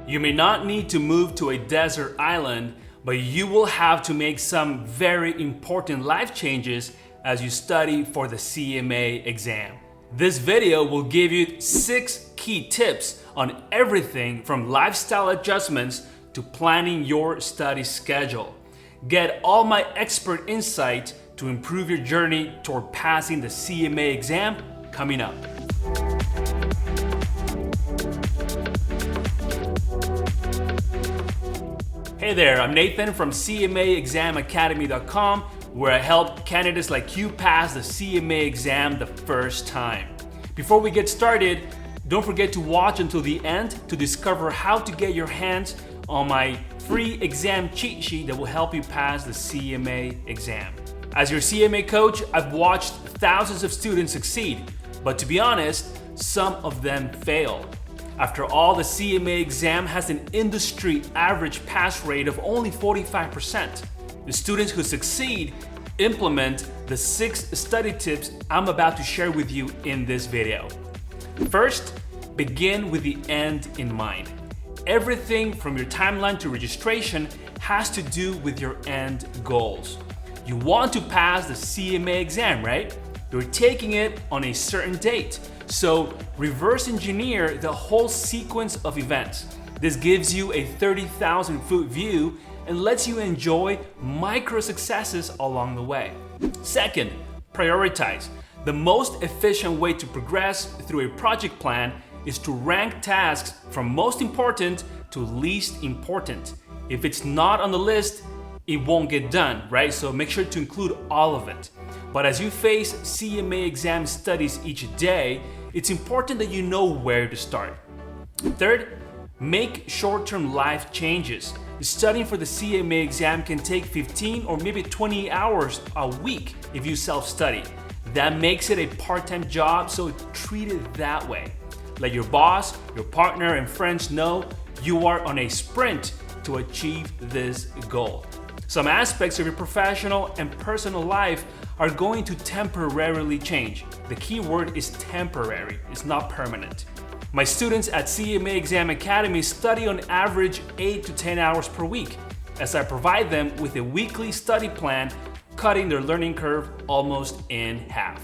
You may not need to move to a desert island, but you will have to make some very important life changes as you study for the CMA exam. This video will give you 6 key tips on everything from lifestyle adjustments to planning your study schedule. Get all my expert insight to improve your journey toward passing the CMA exam coming up. Hey there, I'm Nathan from CMA Exam Academy.com, where I help candidates like you pass the CMA exam the first time. Before we get started, don't forget to watch until the end to discover how to get your hands on my free exam cheat sheet that will help you pass the CMA exam. As your CMA coach, I've watched thousands of students succeed, but to be honest, some of them fail. After all, the CMA exam has an industry average pass rate of only 45%. The students who succeed implement the 6 study tips I'm about to share with you in this video. First, begin with the end in mind. Everything from your timeline to registration has to do with your end goals. You want to pass the CMA exam, right? You're taking it on a certain date. So reverse engineer the whole sequence of events. This gives you a 30,000-foot view and lets you enjoy micro successes along the way. Second, prioritize. The most efficient way to progress through a project plan is to rank tasks from most important to least important. If it's not on the list, it won't get done, right? So make sure to include all of it. But as you face CMA exam studies each day, it's important that you know where to start. Third, make short-term life changes. Studying for the CMA exam can take 15 or maybe 20 hours a week if you self-study. That makes it a part-time job, so treat it that way. Let your boss, your partner, and friends know you are on a sprint to achieve this goal. Some aspects of your professional and personal life are going to temporarily change. The key word is temporary, it's not permanent. My students at CMA Exam Academy study on average 8 to 10 hours per week, as I provide them with a weekly study plan, cutting their learning curve almost in half.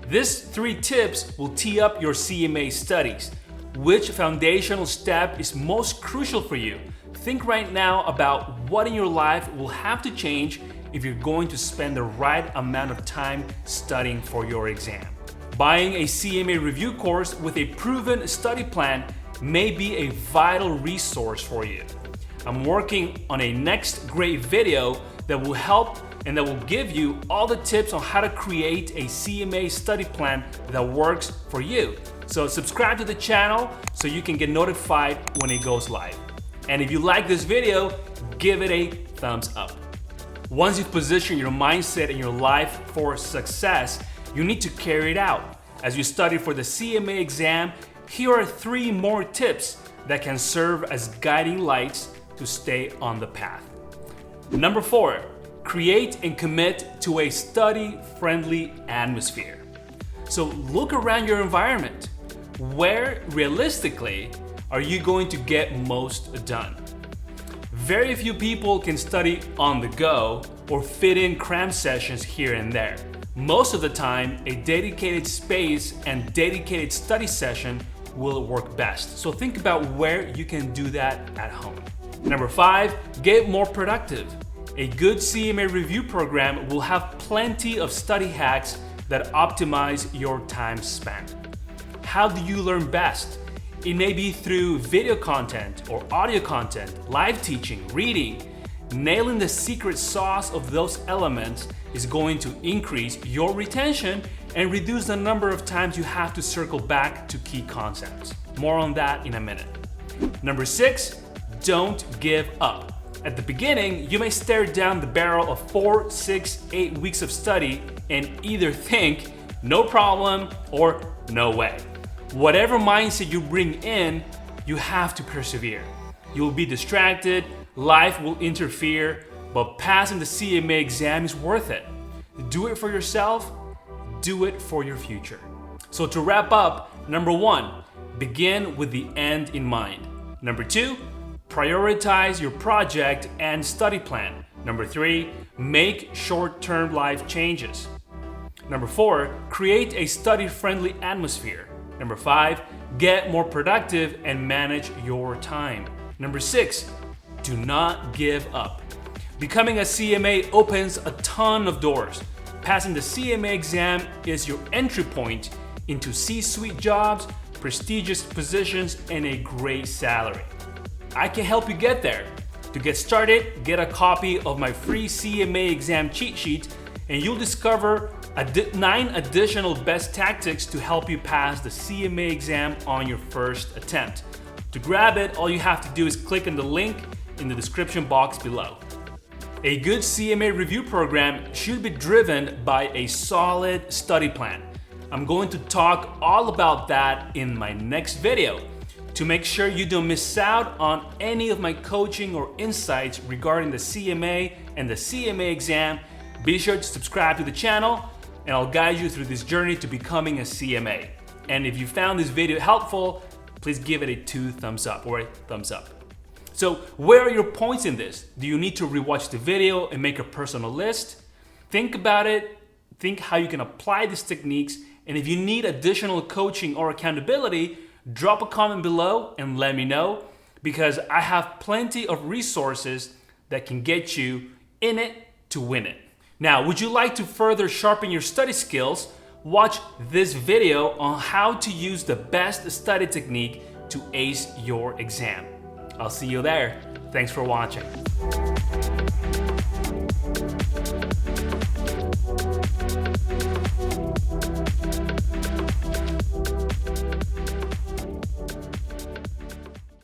These 3 tips will tee up your CMA studies. Which foundational step is most crucial for you? Think right now about what in your life will have to change if you're going to spend the right amount of time studying for your exam. Buying a CMA review course with a proven study plan may be a vital resource for you. I'm working on a next great video that will help and that will give you all the tips on how to create a CMA study plan that works for you. So subscribe to the channel so you can get notified when it goes live. And if you like this video, give it a thumbs up. Once you've positioned your mindset and your life for success, you need to carry it out. As you study for the CMA exam, here are 3 more tips that can serve as guiding lights to stay on the path. Number 4, create and commit to a study-friendly atmosphere. So look around your environment. Where realistically are you going to get most done? Very few people can study on the go or fit in cram sessions here and there. Most of the time, a dedicated space and dedicated study session will work best. So think about where you can do that at home. Number 5, get more productive. A good CMA review program will have plenty of study hacks that optimize your time spent. How do you learn best? It may be through video content or audio content, live teaching, reading. Nailing the secret sauce of those elements is going to increase your retention and reduce the number of times you have to circle back to key concepts. More on that in a minute. Number 6, don't give up. At the beginning, you may stare down the barrel of 4, 6, 8 weeks of study and either think, no problem, or no way. Whatever mindset you bring in, you have to persevere. You'll be distracted, life will interfere, but passing the CMA exam is worth it. Do it for yourself, do it for your future. So to wrap up, number 1, begin with the end in mind. Number 2, prioritize your project and study plan. Number 3, make short-term life changes. Number 4, create a study-friendly atmosphere. Number 5, get more productive and manage your time. Number 6, do not give up. Becoming a CMA opens a ton of doors. Passing the CMA exam is your entry point into C-suite jobs, prestigious positions, and a great salary. I can help you get there. To get started, get a copy of my free CMA exam cheat sheet, and you'll discover 9 additional best tactics to help you pass the CMA exam on your first attempt. To grab it, all you have to do is click on the link in the description box below. A good CMA review program should be driven by a solid study plan. I'm going to talk all about that in my next video. To make sure you don't miss out on any of my coaching or insights regarding the CMA and the CMA exam, be sure to subscribe to the channel and I'll guide you through this journey to becoming a CMA. And if you found this video helpful, please give it a 2 thumbs up or a thumbs up. So where are your points in this? Do you need to rewatch the video and make a personal list? Think about it, think how you can apply these techniques, and if you need additional coaching or accountability, drop a comment below and let me know, because I have plenty of resources that can get you in it to win it. Now, would you like to further sharpen your study skills? Watch this video on how to use the best study technique to ace your exam. I'll see you there. Thanks for watching.